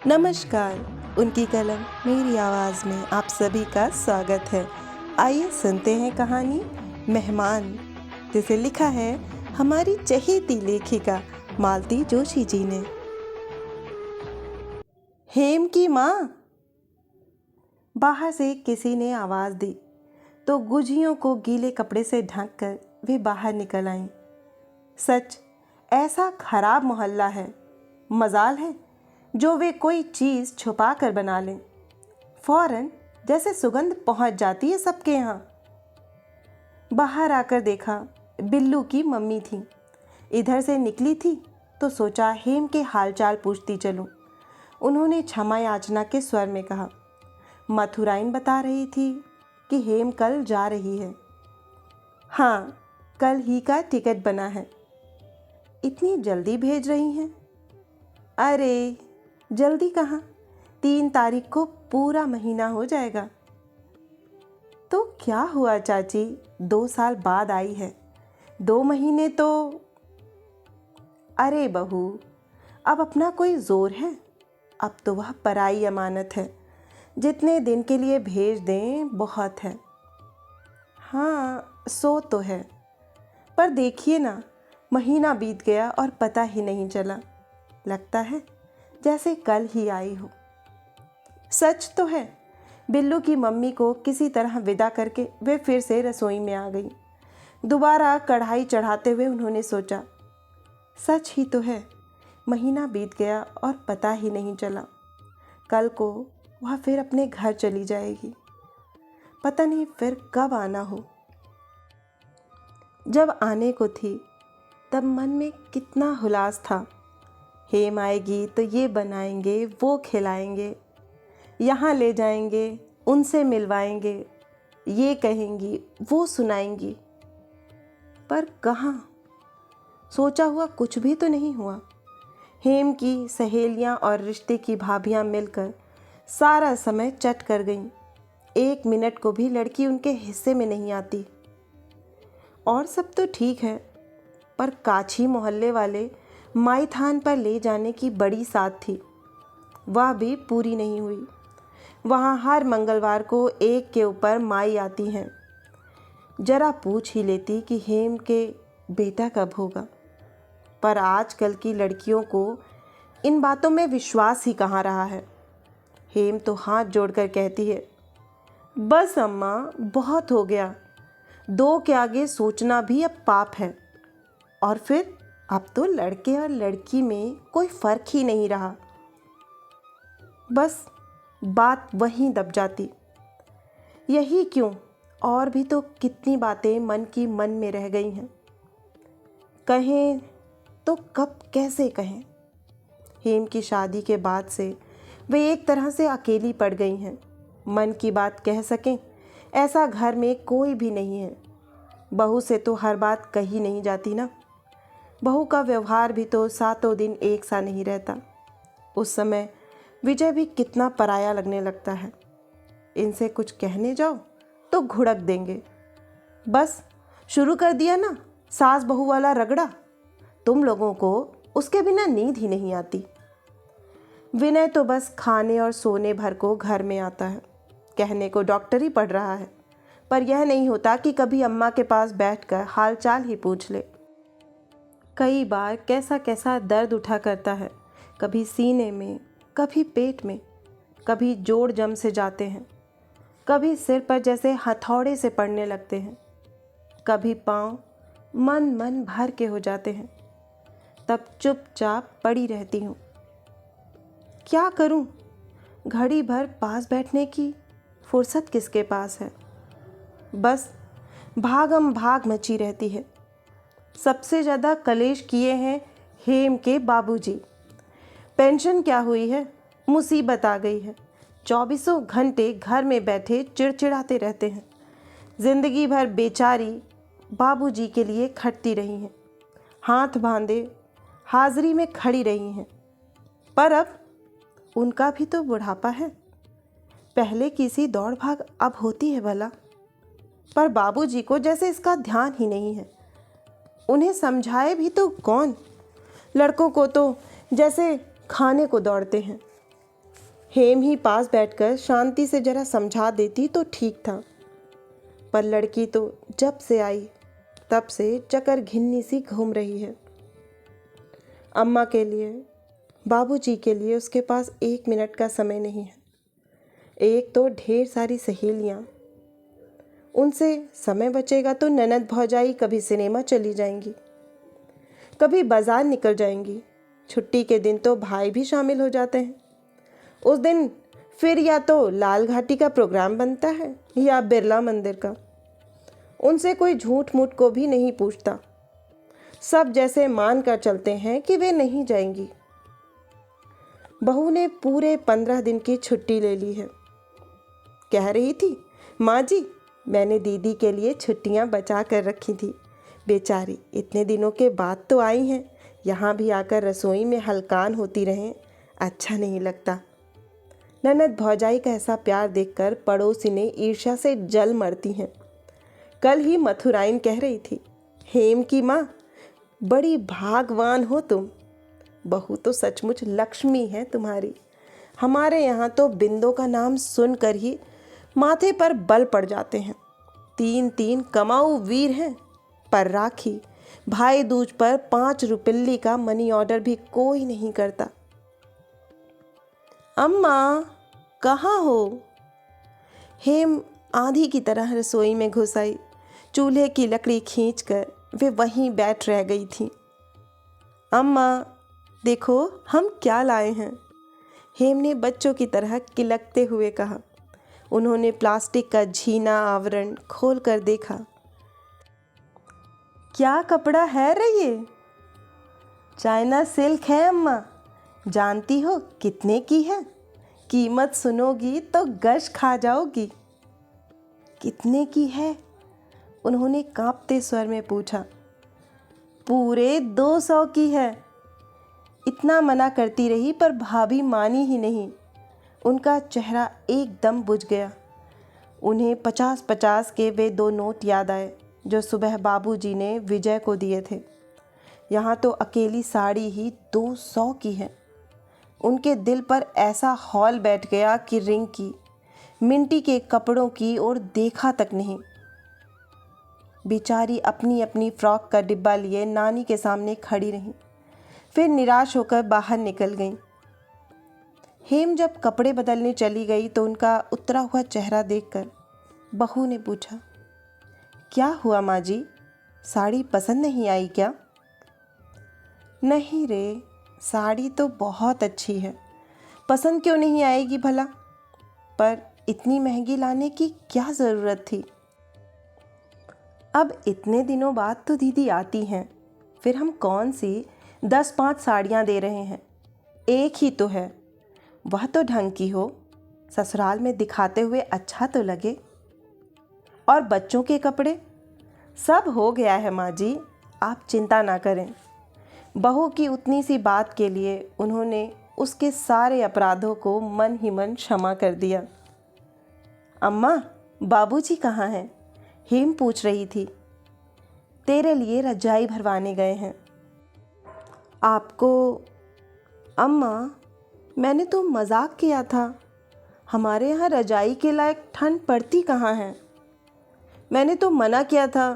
नमस्कार। उनकी कलम मेरी आवाज़ में आप सभी का स्वागत है। आइए सुनते हैं कहानी मेहमान, जिसे लिखा है हमारी चहेती लेखिका मालती जोशी जी ने। हेम की माँ, बाहर से किसी ने आवाज़ दी तो गुझियों को गीले कपड़े से ढककर वे बाहर निकल आईं। सच, ऐसा खराब मोहल्ला है। मजाल है जो वे कोई चीज़ छुपा कर बना लें। फौरन जैसे सुगंध पहुंच जाती है सबके यहाँ। बाहर आकर देखा, बिल्लू की मम्मी थी। इधर से निकली थी तो सोचा हेम के हालचाल पूछती चलूं। उन्होंने क्षमा याचना के स्वर में कहा। मथुराइन बता रही थी कि हेम कल जा रही है। हाँ, कल ही का टिकट बना है। इतनी जल्दी भेज रही हैं? अरे जल्दी कहाँ, 3 तारीख को पूरा महीना हो जाएगा। तो क्या हुआ चाची, 2 साल बाद आई है, 2 महीने तो। अरे बहू, अब अपना कोई जोर है? अब तो वह पराई अमानत है। जितने दिन के लिए भेज दें बहुत है। हाँ, सो तो है, पर देखिए ना, महीना बीत गया और पता ही नहीं चला। लगता है जैसे कल ही आई हो। सच तो है। बिल्लू की मम्मी को किसी तरह विदा करके वे फिर से रसोई में आ गई। दोबारा कढ़ाई चढ़ाते हुए उन्होंने सोचा, सच ही तो है, महीना बीत गया और पता ही नहीं चला। कल को वह फिर अपने घर चली जाएगी। पता नहीं फिर कब आना हो। जब आने को थी तब मन में कितना हुलास था। हेम आएगी तो ये बनाएंगे, वो खिलाएंगे, यहाँ ले जाएंगे, उनसे मिलवाएंगे, ये कहेंगी, वो सुनाएंगी। पर कहाँ, सोचा हुआ कुछ भी तो नहीं हुआ। हेम की सहेलियाँ और रिश्ते की भाभियाँ मिलकर सारा समय चट कर गईं। 1 मिनट को भी लड़की उनके हिस्से में नहीं आती। और सब तो ठीक है, पर काछी मोहल्ले वाले माई थान पर ले जाने की बड़ी साथ थी, वह भी पूरी नहीं हुई। वहाँ हर मंगलवार को एक के ऊपर माई आती हैं। जरा पूछ ही लेती कि हेम के बेटा कब होगा। पर आजकल की लड़कियों को इन बातों में विश्वास ही कहाँ रहा है। हेम तो हाथ जोड़कर कहती है, बस अम्मा, बहुत हो गया। 2 के आगे सोचना भी अब पाप है। और फिर अब तो लड़के और लड़की में कोई फ़र्क ही नहीं रहा। बस बात वहीं दब जाती। यही क्यों, और भी तो कितनी बातें मन की मन में रह गई हैं। कहें तो कब कैसे कहें। हेम की शादी के बाद से वे एक तरह से अकेली पड़ गई हैं। मन की बात कह सकें ऐसा घर में कोई भी नहीं है। बहू से तो हर बात कही नहीं जाती ना। बहू का व्यवहार भी तो 7 दिन एक सा नहीं रहता। उस समय विजय भी कितना पराया लगने लगता है। इनसे कुछ कहने जाओ तो घुड़क देंगे। बस शुरू कर दिया ना सास बहू वाला रगड़ा। तुम लोगों को उसके बिना नींद ही नहीं आती। विनय तो बस खाने और सोने भर को घर में आता है। कहने को डॉक्टर ही पढ़ रहा है, पर यह नहीं होता कि कभी अम्मा के पास बैठकर हाल चाल ही पूछ ले। कई बार कैसा कैसा दर्द उठा करता है, कभी सीने में, कभी पेट में, कभी जोड़ जम से जाते हैं, कभी सिर पर जैसे हथौड़े से पड़ने लगते हैं, कभी पाँव मन मन भर के हो जाते हैं। तब चुपचाप पड़ी रहती हूँ। क्या करूँ, घड़ी भर पास बैठने की फुर्सत किसके पास है। बस भागम भाग मची रहती है। सबसे ज़्यादा कलेश किए हैं हेम के बाबूजी। पेंशन क्या हुई है, मुसीबत आ गई है। 24 घंटे घर में बैठे चिड़चिड़ाते रहते हैं। ज़िंदगी भर बेचारी बाबूजी के लिए खटती रही हैं, हाथ बांधे हाजिरी में खड़ी रही हैं। पर अब उनका भी तो बुढ़ापा है। पहले किसी दौड़ भाग अब होती है भला, पर बाबूजी को जैसे इसका ध्यान ही नहीं है। उन्हें समझाए भी तो कौन। लड़कों को तो जैसे खाने को दौड़ते हैं। हेम ही पास बैठकर शांति से जरा समझा देती तो ठीक था, पर लड़की तो जब से आई तब से चक्कर घिन्नी सी घूम रही है। अम्मा के लिए, बाबूजी के लिए उसके पास 1 मिनट का समय नहीं है। एक तो ढेर सारी सहेलियाँ, उनसे समय बचेगा तो ननद भौजाई कभी सिनेमा चली जाएंगी, कभी बाजार निकल जाएंगी। छुट्टी के दिन तो भाई भी शामिल हो जाते हैं। उस दिन फिर या तो लाल घाटी का प्रोग्राम बनता है या बिरला मंदिर का। उनसे कोई झूठ मूठ को भी नहीं पूछता। सब जैसे मान कर चलते हैं कि वे नहीं जाएंगी। बहू ने पूरे 15 दिन की छुट्टी ले ली है। कह रही थी, माँ जी मैंने दीदी के लिए छुट्टियाँ बचा कर रखी थी। बेचारी इतने दिनों के बाद तो आई हैं, यहाँ भी आकर रसोई में हलकान होती रहें, अच्छा नहीं लगता। ननद भौजाई का ऐसा प्यार देखकर पड़ोसिनें ईर्ष्या से जल मरती हैं। कल ही मथुराइन कह रही थी, हेम की माँ बड़ी भागवान हो तुम, बहू तो सचमुच लक्ष्मी है तुम्हारी। हमारे यहाँ तो बिंदो का नाम सुनकर ही माथे पर बल पड़ जाते हैं। 3 कमाऊ वीर हैं, पर राखी भाई दूज पर 5 रुपल्ली का मनी ऑर्डर भी कोई नहीं करता। अम्मा कहाँ हो? हेम आंधी की तरह रसोई में घुस आई। चूल्हे की लकड़ी खींचकर वे वहीं बैठ रह गई थी। अम्मा देखो हम क्या लाए हैं, हेम ने बच्चों की तरह किलकते हुए कहा। उन्होंने प्लास्टिक का झीना आवरण खोल कर देखा। क्या कपड़ा है रे ये? चाइना सिल्क है अम्मा। जानती हो कितने की है? कीमत सुनोगी तो गश खा जाओगी। कितने की है? उन्होंने कांपते स्वर में पूछा। पूरे 200 की है। इतना मना करती रही पर भाभी मानी ही नहीं। उनका चेहरा एकदम बुझ गया। उन्हें 50-50 के वे 2 नोट याद आए जो सुबह बाबूजी ने विजय को दिए थे। यहाँ तो अकेली साड़ी ही 200 की है। उनके दिल पर ऐसा हौल बैठ गया कि रिंग की, मिंटी के कपड़ों की ओर देखा तक नहीं। बेचारी अपनी अपनी फ्रॉक का डिब्बा लिए नानी के सामने खड़ी रहीं, फिर निराश होकर बाहर निकल गईं। हेम जब कपड़े बदलने चली गई तो उनका उतरा हुआ चेहरा देखकर बहू ने पूछा, क्या हुआ माँ जी, साड़ी पसंद नहीं आई क्या? नहीं रे, साड़ी तो बहुत अच्छी है, पसंद क्यों नहीं आएगी भला, पर इतनी महंगी लाने की क्या ज़रूरत थी। अब इतने दिनों बाद तो दीदी आती हैं, फिर हम कौन सी 10-5 साड़ियाँ दे रहे हैं, एक ही तो है, वह तो ढंग की हो, ससुराल में दिखाते हुए अच्छा तो लगे। और बच्चों के कपड़े सब हो गया है माँ जी, आप चिंता ना करें। बहू की उतनी सी बात के लिए उन्होंने उसके सारे अपराधों को मन ही मन क्षमा कर दिया। अम्मा बाबूजी कहाँ हैं? हेम पूछ रही थी। तेरे लिए रजाई भरवाने गए हैं। आपको? अम्मा मैंने तो मजाक किया था, हमारे यहाँ रजाई के लायक ठंड पड़ती कहाँ है। मैंने तो मना किया था,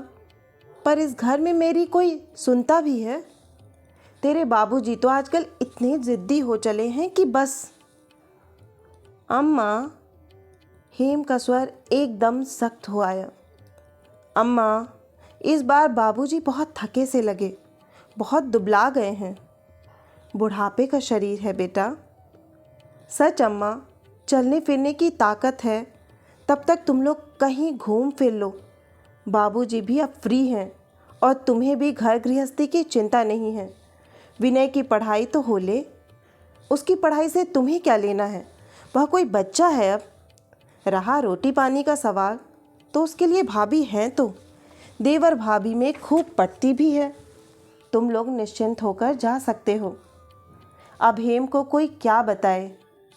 पर इस घर में मेरी कोई सुनता भी है। तेरे बाबूजी तो आजकल इतने ज़िद्दी हो चले हैं कि बस। अम्मा, हेम का स्वर एकदम सख्त हो आया। अम्मा, इस बार बाबूजी बहुत थके से लगे, बहुत दुबला गए हैं। बुढ़ापे का शरीर है बेटा। सच अम्मा, चलने फिरने की ताकत है, तब तक तुम लोग कहीं घूम फिर लो। बाबूजी भी अब फ्री हैं और तुम्हें भी घर गृहस्थी की चिंता नहीं है। विनय की पढ़ाई तो हो ले, उसकी पढ़ाई से तुम्हें क्या लेना है, वह कोई बच्चा है अब। रहा रोटी पानी का सवाल, तो उसके लिए भाभी हैं तो देवर भाभी में खूब पटती भी है। तुम लोग निश्चिंत होकर जा सकते हो। अब हेम को कोई क्या बताए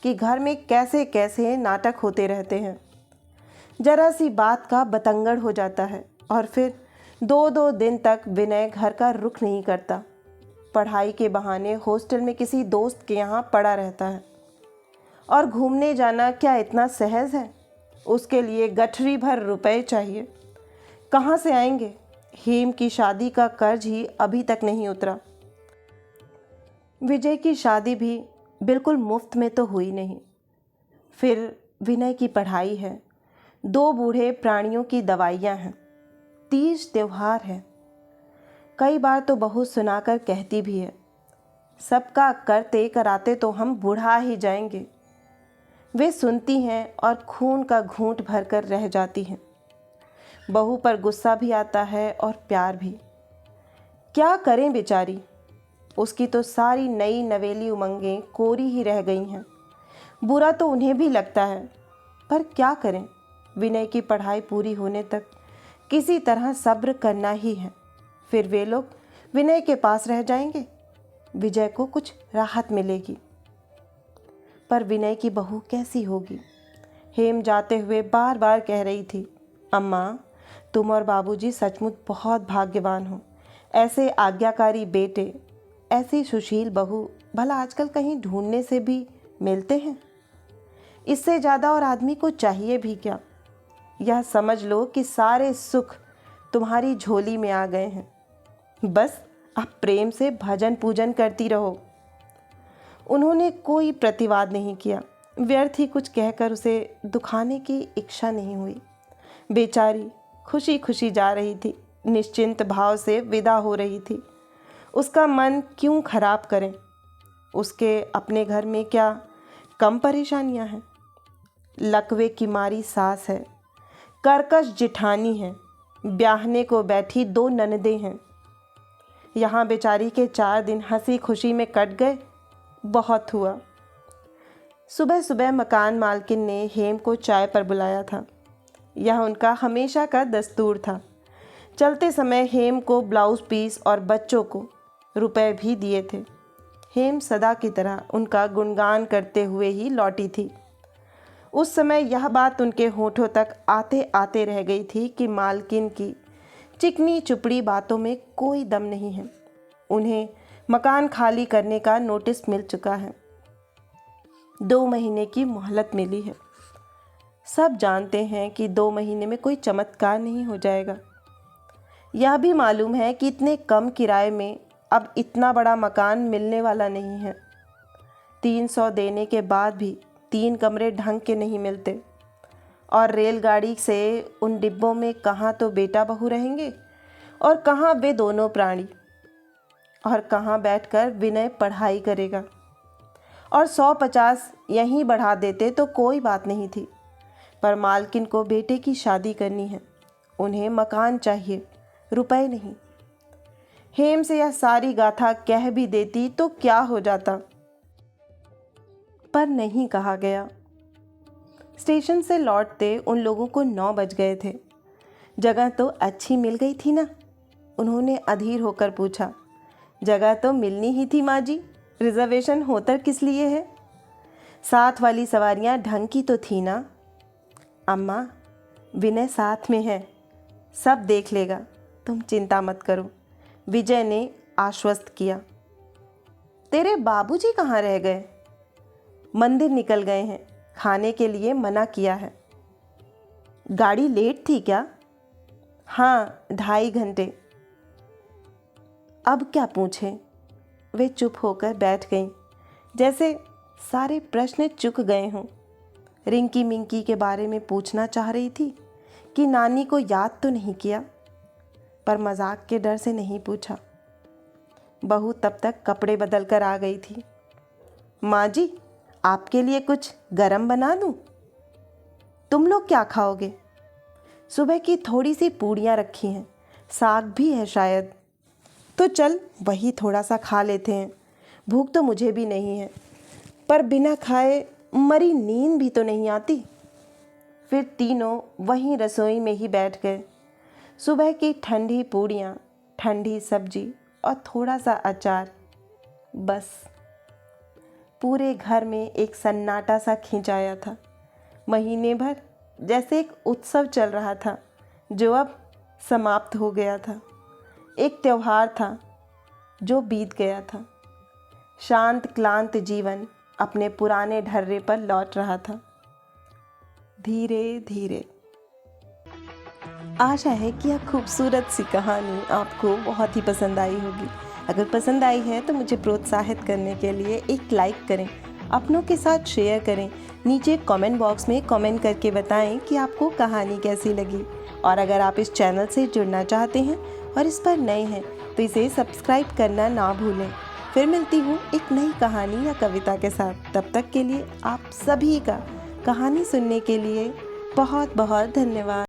कि घर में कैसे कैसे नाटक होते रहते हैं। जरा सी बात का बतंगड़ हो जाता है और फिर 2-2 दिन तक विनय घर का रुख नहीं करता। पढ़ाई के बहाने हॉस्टल में किसी दोस्त के यहाँ पड़ा रहता है। और घूमने जाना क्या इतना सहज है? उसके लिए गठरी भर रुपए चाहिए। कहाँ से आएंगे? हेम की शादी का कर्ज ही अभी तक नहीं उतरा। विजय की शादी भी बिल्कुल मुफ्त में तो हुई नहीं। फिर विनय की पढ़ाई है, 2 बूढ़े प्राणियों की दवाइयाँ हैं, तीज त्योहार है। कई बार तो बहू सुनाकर कहती भी है, सबका करते कराते तो हम बुढ़ा ही जाएंगे। वे सुनती हैं और खून का घूंट भरकर रह जाती हैं। बहू पर गुस्सा भी आता है और प्यार भी। क्या करें बेचारी, उसकी तो सारी नई नवेली उमंगें कोरी ही रह गई हैं। बुरा तो उन्हें भी लगता है, पर क्या करें, विनय की पढ़ाई पूरी होने तक किसी तरह सब्र करना ही है। फिर वे लोग विनय के पास रह जाएंगे, विजय को कुछ राहत मिलेगी। पर विनय की बहू कैसी होगी? हेम जाते हुए बार बार कह रही थी, अम्मा, तुम और बाबूजी सचमुच बहुत भाग्यवान हो। ऐसे आज्ञाकारी बेटे, ऐसी सुशील बहू भला आजकल कहीं ढूंढने से भी मिलते हैं? इससे ज़्यादा और आदमी को चाहिए भी क्या? यह समझ लो कि सारे सुख तुम्हारी झोली में आ गए हैं। बस अब प्रेम से भजन पूजन करती रहो। उन्होंने कोई प्रतिवाद नहीं किया। व्यर्थ ही कुछ कहकर उसे दुखाने की इच्छा नहीं हुई। बेचारी खुशी खुशी जा रही थी, निश्चिंत भाव से विदा हो रही थी। उसका मन क्यों खराब करें? उसके अपने घर में क्या कम परेशानियां हैं? लकवे की मारी सास है, कर्कश जिठानी है, ब्याहने को बैठी 2 ननदें हैं। यहाँ बेचारी के 4 दिन हंसी खुशी में कट गए, बहुत हुआ। सुबह सुबह मकान मालकिन ने हेम को चाय पर बुलाया था। यह उनका हमेशा का दस्तूर था। चलते समय हेम को ब्लाउज पीस और बच्चों को रुपए भी दिए थे। हेम सदा की तरह उनका गुणगान करते हुए ही लौटी थी। उस समय यह बात उनके होठों तक आते आते रह गई थी कि मालकिन की चिकनी चुपड़ी बातों में कोई दम नहीं है। उन्हें मकान खाली करने का नोटिस मिल चुका है। 2 महीने की मोहलत मिली है। सब जानते हैं कि 2 महीने में कोई चमत्कार नहीं हो जाएगा। यह भी मालूम है कि इतने कम किराए में अब इतना बड़ा मकान मिलने वाला नहीं है। 300 देने के बाद भी 3 कमरे ढंग के नहीं मिलते। और रेलगाड़ी से उन डिब्बों में कहाँ तो बेटा बहू रहेंगे और कहाँ वे दोनों प्राणी, और कहाँ बैठकर विनय पढ़ाई करेगा। और 150 यहीं बढ़ा देते तो कोई बात नहीं थी, पर मालकिन को बेटे की शादी करनी है। उन्हें मकान चाहिए, रुपए नहीं। हेम से यह सारी गाथा कह भी देती तो क्या हो जाता, पर नहीं कहा गया। स्टेशन से लौटते उन लोगों को 9 बज गए थे। जगह तो अच्छी मिल गई थी ना? उन्होंने अधीर होकर पूछा। जगह तो मिलनी ही थी माँ जी, रिजर्वेशन होतर किस लिए है? साथ वाली सवारियाँ ढंग की तो थी ना? अम्मा, विनय साथ में है, सब देख लेगा, तुम चिंता मत करो, विजय ने आश्वस्त किया। तेरे बाबूजी कहाँ रह गए? मंदिर निकल गए हैं, खाने के लिए मना किया है। गाड़ी लेट थी क्या? हाँ, 2.5 घंटे। अब क्या पूछें? वे चुप होकर बैठ गईं, जैसे सारे प्रश्न चुक गए हों। रिंकी मिंकी के बारे में पूछना चाह रही थी कि नानी को याद तो नहीं किया, पर मजाक के डर से नहीं पूछा। बहू तब तक कपड़े बदल कर आ गई थी। माँ जी, आपके लिए कुछ गरम बना दूँ? तुम लोग क्या खाओगे? सुबह की थोड़ी सी पूड़ियाँ रखी हैं, साग भी है शायद। तो चल वही थोड़ा सा खा लेते हैं। भूख तो मुझे भी नहीं है, पर बिना खाए मरी नींद भी तो नहीं आती। फिर तीनों वहीं रसोई में ही बैठ गए। सुबह की ठंडी पूड़ियाँ, ठंडी सब्जी और थोड़ा सा अचार, बस। पूरे घर में एक सन्नाटा सा खिंच आया था। महीने भर जैसे एक उत्सव चल रहा था जो अब समाप्त हो गया था। एक त्योहार था जो बीत गया था। शांत क्लांत जीवन अपने पुराने ढर्रे पर लौट रहा था, धीरे धीरे। आशा है कि यह खूबसूरत सी कहानी आपको बहुत ही पसंद आई होगी। अगर पसंद आई है तो मुझे प्रोत्साहित करने के लिए एक लाइक करें, अपनों के साथ शेयर करें, नीचे कमेंट बॉक्स में कमेंट करके बताएं कि आपको कहानी कैसी लगी। और अगर आप इस चैनल से जुड़ना चाहते हैं और इस पर नए हैं तो इसे सब्सक्राइब करना ना भूलें। फिर मिलती हूँ एक नई कहानी या कविता के साथ। तब तक के लिए आप सभी का कहानी सुनने के लिए बहुत बहुत धन्यवाद।